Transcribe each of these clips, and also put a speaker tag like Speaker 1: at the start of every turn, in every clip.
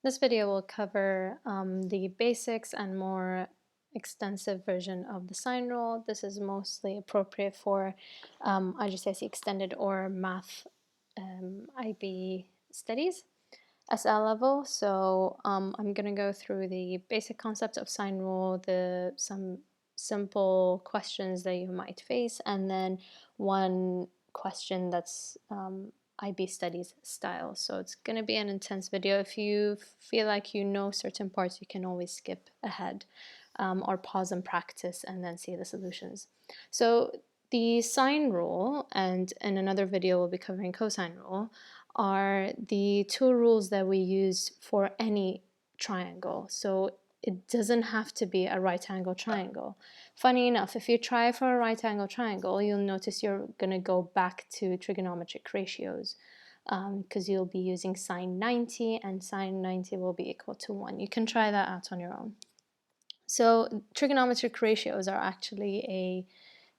Speaker 1: This video will cover the basics and more extensive version of the sine rule. This is mostly appropriate for IGCSE Extended or Math IB studies, SL level. So I'm going to go through the basic concept of sine rule, some simple questions that you might face, and then one question that's IB studies style. So it's going to be an intense video. If you feel like you know certain parts, you can always skip ahead or pause and practice and then see the solutions. So the sine rule, and in another video we'll be covering cosine rule, are the two rules that we use for any triangle. So it doesn't have to be a right angle triangle. Funny enough, if you try for a right angle triangle, you'll notice you're going to go back to trigonometric ratios because you'll be using sine 90 and sine 90 will be equal to 1. You can try that out on your own. So trigonometric ratios are actually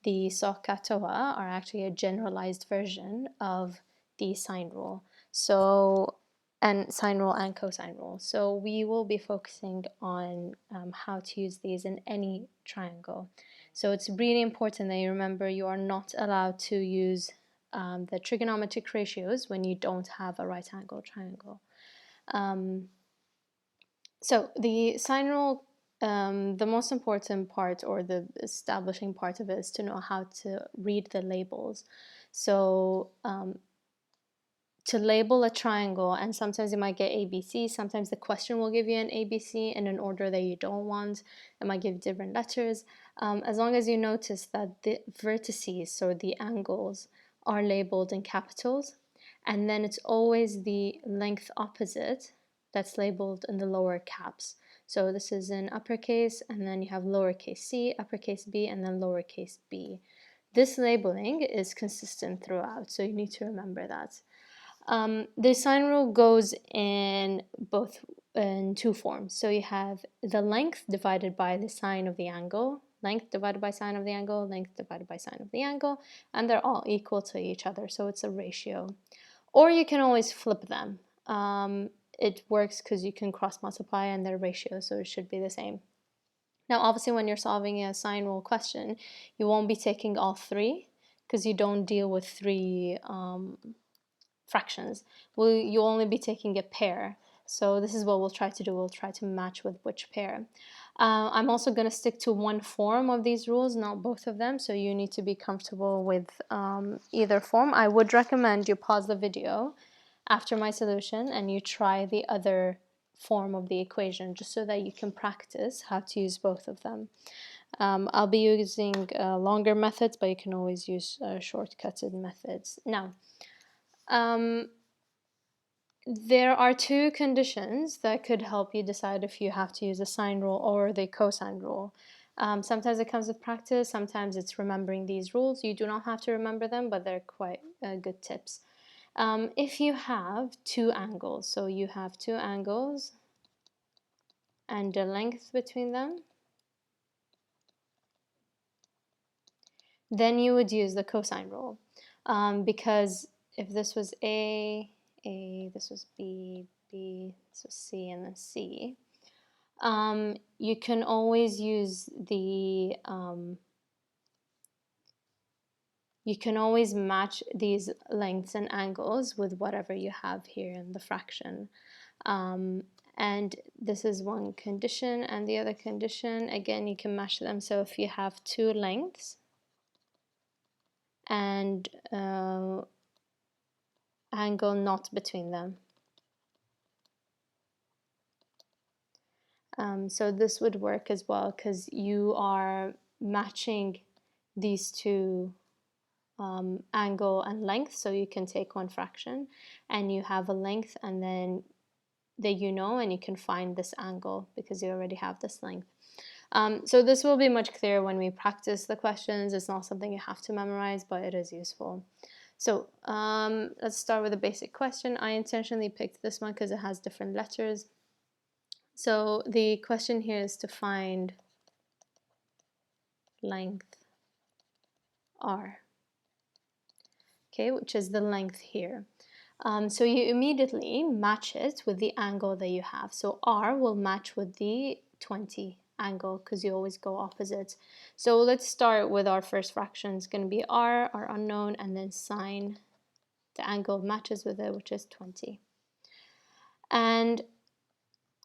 Speaker 1: the SOHCAHTOA are actually a generalized version of the sine rule. So, and sine rule and cosine rule. So we will be focusing on how to use these in any triangle. So it's really important that you remember you are not allowed to use the trigonometric ratios when you don't have a right angle triangle. So the sine rule, the most important part or the establishing part of it is to know how to read the labels. So to label a triangle, and sometimes you might get ABC, sometimes the question will give you an ABC in an order that you don't want. It might give different letters. As long as you notice that the vertices, so the angles, are labeled in capitals, and then it's always the length opposite that's labeled in the lower caps. So this is in uppercase, and then you have lowercase c, uppercase b, and then lowercase b. This labeling is consistent throughout, so you need to remember that. The sine rule goes in two forms. So you have the length divided by the sine of the angle, length divided by sine of the angle, length divided by sine of the angle, and they're all equal to each other, so it's a ratio. Or you can always flip them. It works because you can cross multiply and they're ratios, so it should be the same. Now, obviously, when you're solving a sine rule question, you won't be taking all three because you don't deal with three fractions. You'll only be taking a pair. So this is what we'll try to do. We'll try to match with which pair. I'm also going to stick to one form of these rules, not both of them. So you need to be comfortable with either form. I would recommend you pause the video after my solution and you try the other form of the equation just so that you can practice how to use both of them. I'll be using longer methods, but you can always use shortcutted methods. Now, there are two conditions that could help you decide if you have to use the sine rule or the cosine rule. Sometimes it comes with practice, sometimes it's remembering these rules. You do not have to remember them, but they're quite good tips. If you have two angles, so you have two angles and the length between them, then you would use the cosine rule. Because if this was A, this was B, this was C, and then C, you can always use the, you can always match these lengths and angles with whatever you have here in the fraction. And this is one condition, and the other condition, again, you can match them. So if you have two lengths and angle not between them. So this would work as well because you are matching these two angle and length, so you can take one fraction and you have a length and then that you know, and you can find this angle because you already have this length. So this will be much clearer when we practice the questions. It's not something you have to memorize, but it is useful. So let's start with a basic question. I intentionally picked this one because it has different letters. So the question here is to find length r, okay, which is the length here. So you immediately match it with the angle that you have. So r will match with the 20 angle because you always go opposite. So let's start with our first fraction. It's going to be r, our unknown, and then sine. The angle matches with it, which is 20. And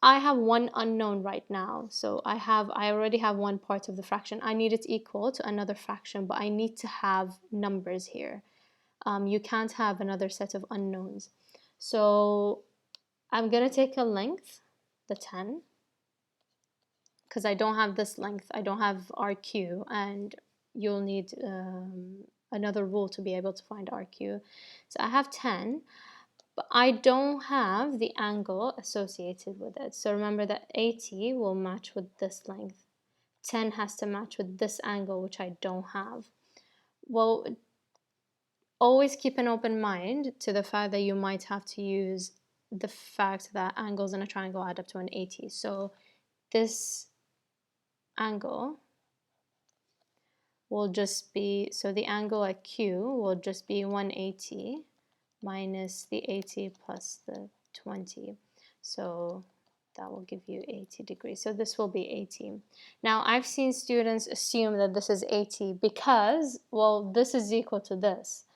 Speaker 1: I have one unknown right now. So I already have one part of the fraction. I need it equal to another fraction, but I need to have numbers here. You can't have another set of unknowns. So I'm going to take a length, the 10, because I don't have this length. I don't have RQ, and you'll need another rule to be able to find RQ. So I have 10, but I don't have the angle associated with it. So remember that 80 will match with this length. 10 has to match with this angle, which I don't have. Well, always keep an open mind to the fact that you might have to use the fact that angles in a triangle add up to an 80. So this angle will just be, so the angle at Q will just be 180 minus the 80 plus the 20. So that will give you 80 degrees. So this will be 80. Now I've seen students assume that this is 80 because, well, this is equal to this.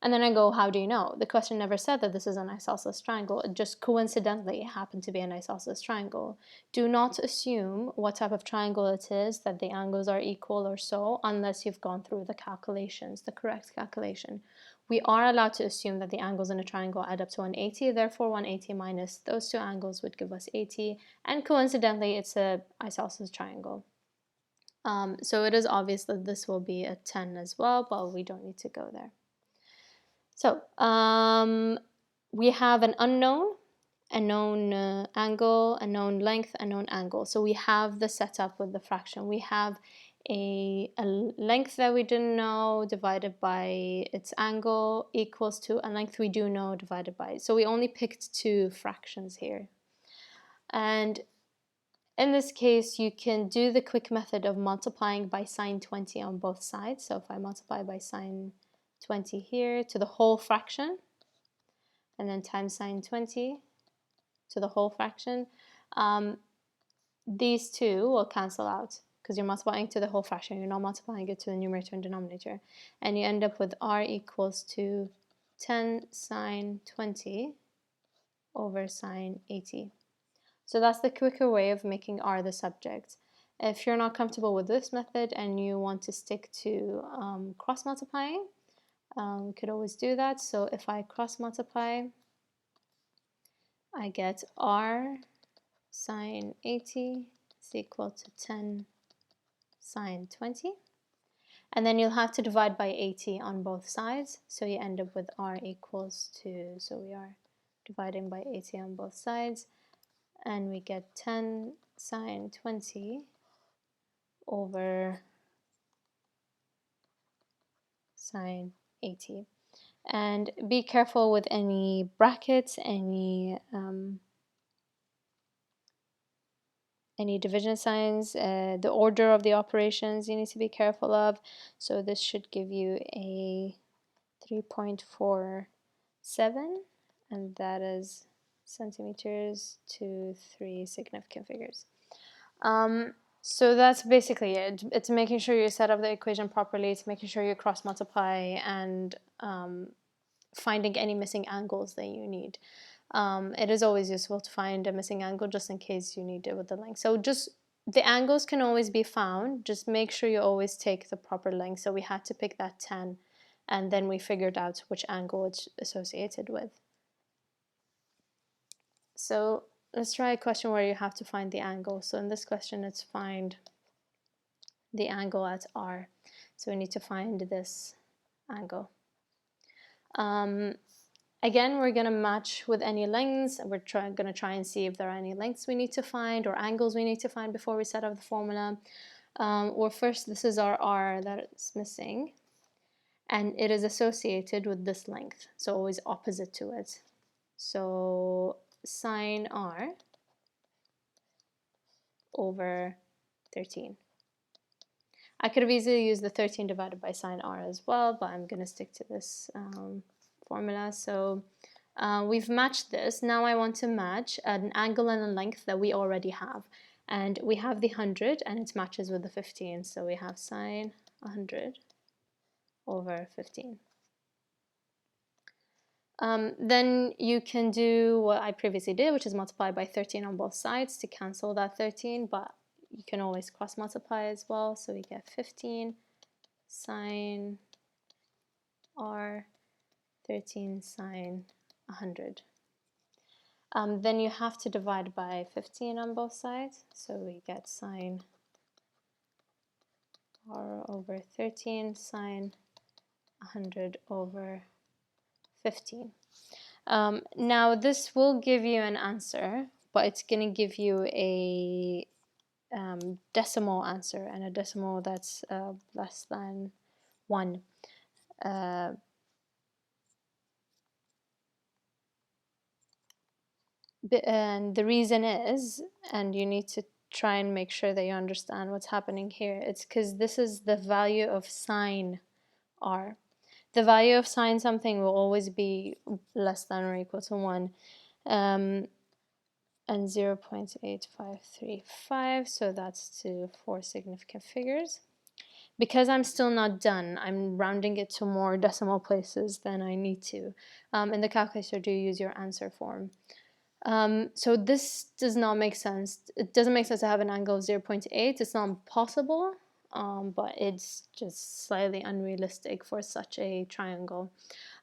Speaker 1: And then I go, how do you know? The question never said that this is an isosceles triangle. It just coincidentally happened to be an isosceles triangle. Do not assume what type of triangle it is, that the angles are equal or so, unless you've gone through the calculations, the correct calculation. We are allowed to assume that the angles in a triangle add up to 180, therefore 180 minus those two angles would give us 80, and coincidentally it's an isosceles triangle. So it is obvious that this will be a 10 as well, but we don't need to go there. So we have an unknown, a known angle, a known length, a known angle. So we have the setup with the fraction. We have a length that we didn't know divided by its angle equals to a length we do know divided by it. So we only picked two fractions here. And in this case, you can do the quick method of multiplying by sine 20 on both sides. So if I multiply by sine 20 here to the whole fraction, and then times sine 20 to the whole fraction, these two will cancel out because you're multiplying to the whole fraction. You're not multiplying it to the numerator and denominator. And you end up with r equals to 10 sine 20 over sine 80. So that's the quicker way of making r the subject. If you're not comfortable with this method and you want to stick to cross multiplying, we could always do that. So if I cross multiply, I get r sine 80 is equal to 10 sine 20. And then you'll have to divide by 80 on both sides. So you end up with r equals to, so we are dividing by 80 on both sides. And we get 10 sine 20 over sine 80. And be careful with any brackets, any division signs, the order of the operations you need to be careful of. So this should give you a 3.47, and that is centimeters to 3 significant figures. So that's basically it. It's making sure you set up the equation properly. It's making sure you cross multiply and finding any missing angles that you need. It is always useful to find a missing angle just in case you need it with the length. So just the angles can always be found. Just make sure you always take the proper length. So we had to pick that 10, and then we figured out which angle it's associated with. So let's try a question where you have to find the angle. So in this question, it's find the angle at R. So we need to find this angle. Again, we're going to match with any lengths. We're going to try and see if there are any lengths we need to find or angles we need to find before we set up the formula. Or first, this is our R that's missing, and it is associated with this length, so always opposite to it. So sine R over 13. I could have easily used the 13 divided by sine R as well, but I'm going to stick to this formula. So We've matched this. Now I want to match an angle and a length that we already have. And we have the 100 and it matches with the 15. So we have sine 100 over 15. Then you can do what I previously did, which is multiply by 13 on both sides to cancel that 13, but you can always cross multiply as well. So we get 15 sine r 13 sine 100. Then you have to divide by 15 on both sides. So we get sine r over 13 sine 100 over 15. Now this will give you an answer, but it's going to give you a decimal answer, and a decimal that's less than 1. And the reason is, and you need to try and make sure that you understand what's happening here, it's because this is the value of sine r. The value of sine something will always be less than or equal to 1. And 0.8535, so that's to 4 significant figures. Because I'm still not done, I'm rounding it to more decimal places than I need to. In the calculator, do use your answer form. So this does not make sense. It doesn't make sense to have an angle of 0.8. It's not impossible, but it's just slightly unrealistic for such a triangle.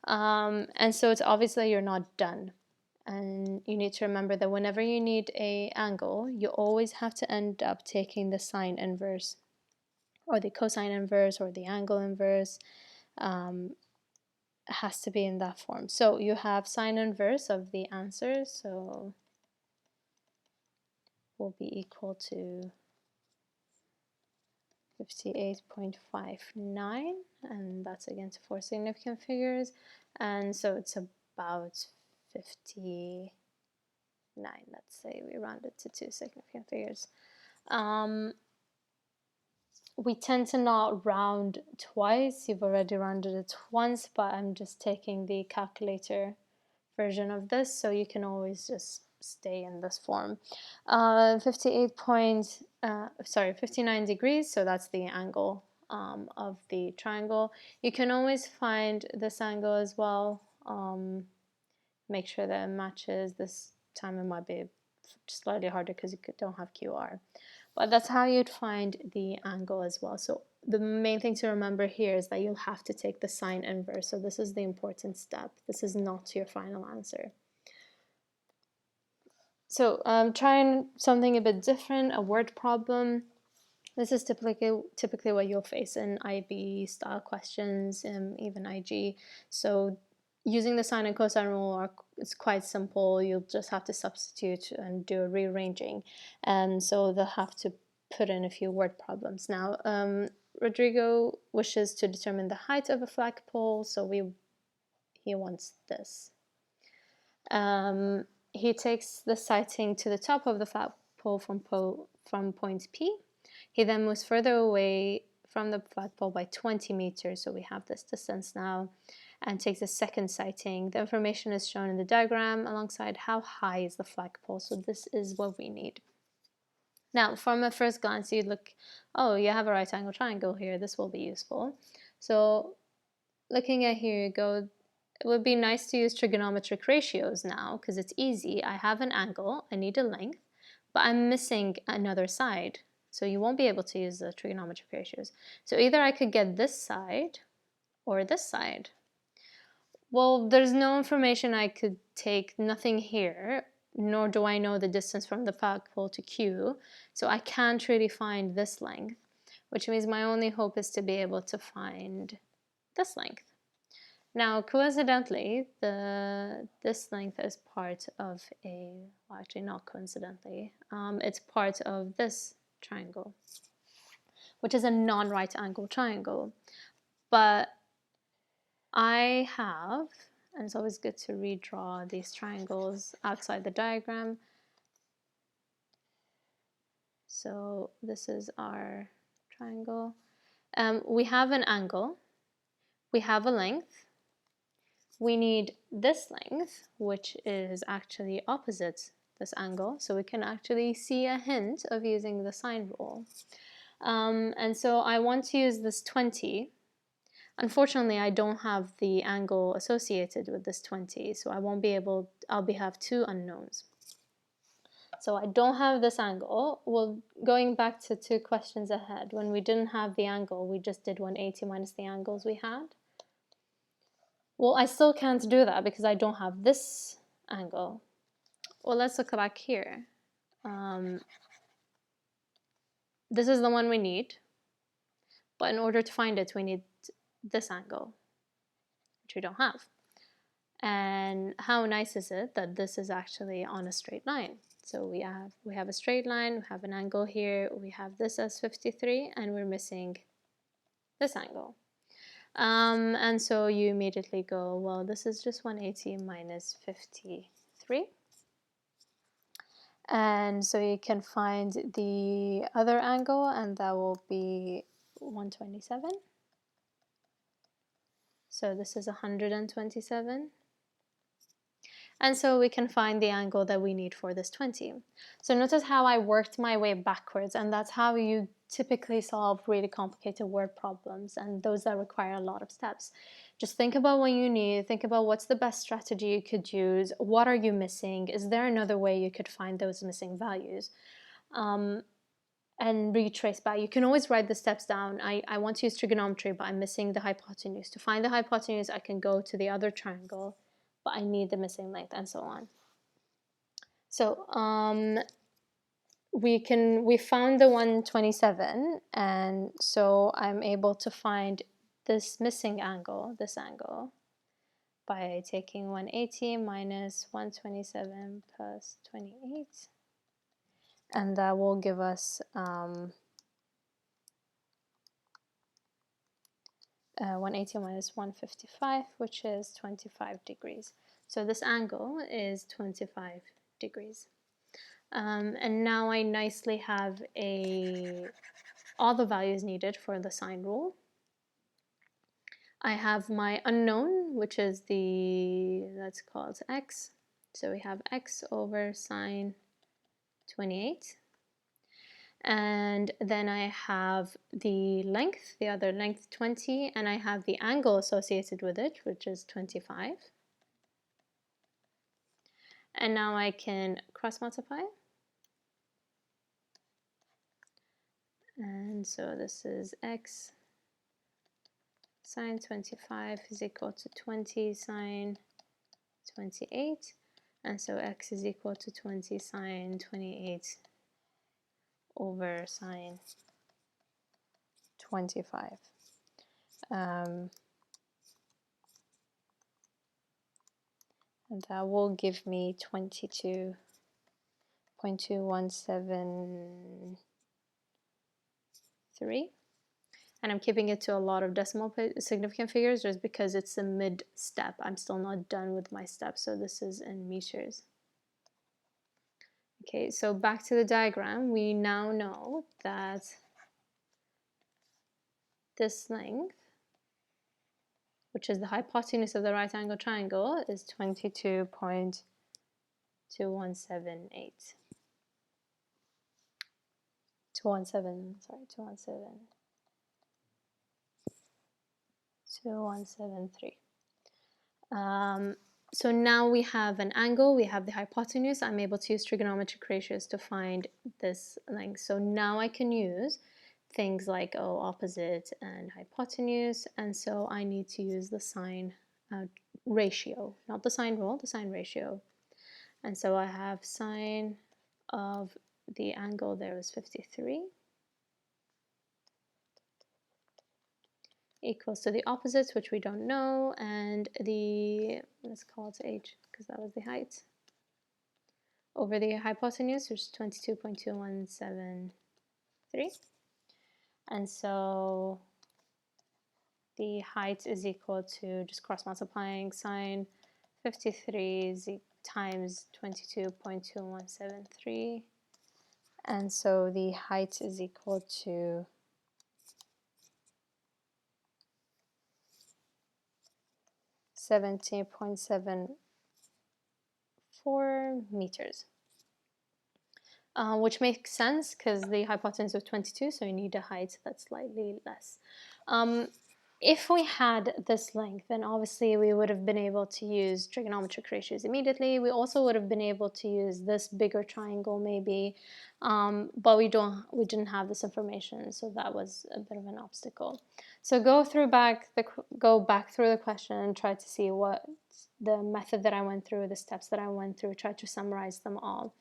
Speaker 1: And so it's obvious that you're not done. And you need to remember that whenever you need an angle, you always have to end up taking the sine inverse, or the cosine inverse, or the angle inverse. It has to be in that form. So you have sine inverse of the answer, so will be equal to 58.59, and that's again to 4 significant figures, and so it's about 59. Let's say we round it to 2 significant figures. We tend to not round twice. You've already rounded it once, but I'm just taking the calculator version of this, so you can always just stay in this form. 59 degrees, so that's the angle of the triangle. You can always find this angle as well. Make sure that it matches. This time it might be slightly harder because you don't have QR. But that's how you'd find the angle as well. So the main thing to remember here is that you'll have to take the sine inverse. So this is the important step. This is not your final answer. So trying something a bit different, a word problem. This is typically what you'll face in IB style questions, even IG. So using the sine and cosine rule it's quite simple. You'll just have to substitute and do a rearranging. And so they'll have to put in a few word problems. Now, Rodrigo wishes to determine the height of a flagpole, so he wants this. He takes the sighting to the top of the flagpole from point P. He then moves further away from the flagpole by 20 meters, so we have this distance now, and takes a second sighting. The information is shown in the diagram alongside how high is the flagpole, so this is what we need. Now, from a first glance, you'd look, oh, you have a right angle triangle here, this will be useful. So looking at here, you go, it would be nice to use trigonometric ratios now, because it's easy. I have an angle, I need a length, but I'm missing another side. So you won't be able to use the trigonometric ratios. So either I could get this side or this side. Well, there's no information I could take, nothing here, nor do I know the distance from the flagpole to Q, so I can't really find this length, which means my only hope is to be able to find this length. Now, coincidentally, this length is part of well, actually not coincidentally, it's part of this triangle, which is a non-right angle triangle. But I have, and it's always good to redraw these triangles outside the diagram. So this is our triangle. We have an angle, we have a length, we need this length, which is actually opposite this angle, so we can actually see a hint of using the sine rule. And so I want to use this 20. Unfortunately, I don't have the angle associated with this 20, so I won't be able, I'll have two unknowns. So I don't have this angle. Well, going back to 2 questions ahead, when we didn't have the angle, we just did 180 minus the angles we had. Well, I still can't do that because I don't have this angle. Well, let's look back here. This is the one we need, but in order to find it, we need this angle, which we don't have. And how nice is it that this is actually on a straight line? So we have a straight line, we have an angle here, we have this as 53, and we're missing this angle. And so you immediately go, well, this is just 180 minus 53. And so you can find the other angle, and that will be 127. So this is 127. And so we can find the angle that we need for this 20. So notice how I worked my way backwards, and that's how you typically solve really complicated word problems and those that require a lot of steps. Just think about what you need, think about what's the best strategy you could use, what are you missing, is there another way you could find those missing values? And retrace back. You can always write the steps down. I want to use trigonometry, but I'm missing the hypotenuse. To find the hypotenuse, I can go to the other triangle, but I need the missing length, and so on. So we found the 127, and so I'm able to find this missing angle, this angle, by taking 180 minus 127 plus 28, and that will give us 180 minus 155, which is 25 degrees. So this angle is 25 degrees. And now I nicely have all the values needed for the sine rule. I have my unknown, which is let's call it x. So we have x over sine 28. And then I have the length, the other length 20, and I have the angle associated with it, which is 25. And now I can cross multiply. And so this is x sine 25 is equal to 20 sine 28. And so x is equal to 20 sine 28 over sine 25. And that will give me 22.2173. And I'm keeping it to a lot of decimal significant figures just because it's a mid step. I'm still not done with my step, so this is in meters. Okay, so back to the diagram, we now know that this length, which is the hypotenuse of the right angle triangle, is 22.2178. 2173. So now we have an angle, we have the hypotenuse. I'm able to use trigonometric ratios to find this length. So now I can use things like opposite and hypotenuse, and so I need to use the sine ratio, not the sine rule, the sine ratio. And so I have sine of the angle there is 53 equals to the opposites, which we don't know, and let's call it h because that was the height, over the hypotenuse, which is 22.2173. And so the height is equal to, just cross multiplying, sine 53 times 22.2173. And so the height is equal to 17.74 meters. Which makes sense because the hypotenuse of 22, so you need a height that's slightly less. If we had this length, then obviously we would have been able to use trigonometric ratios immediately. We also would have been able to use this bigger triangle maybe, but we didn't have this information, so that was a bit of an obstacle. So go back through the question and try to see what the method that I went through, the steps that I went through, try to summarize them all.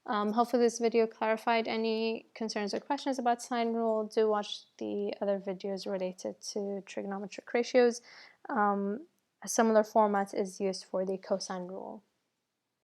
Speaker 1: Hopefully this video clarified any concerns or questions about sine rule. Do watch the other videos related to trigonometric ratios. A similar format is used for the cosine rule.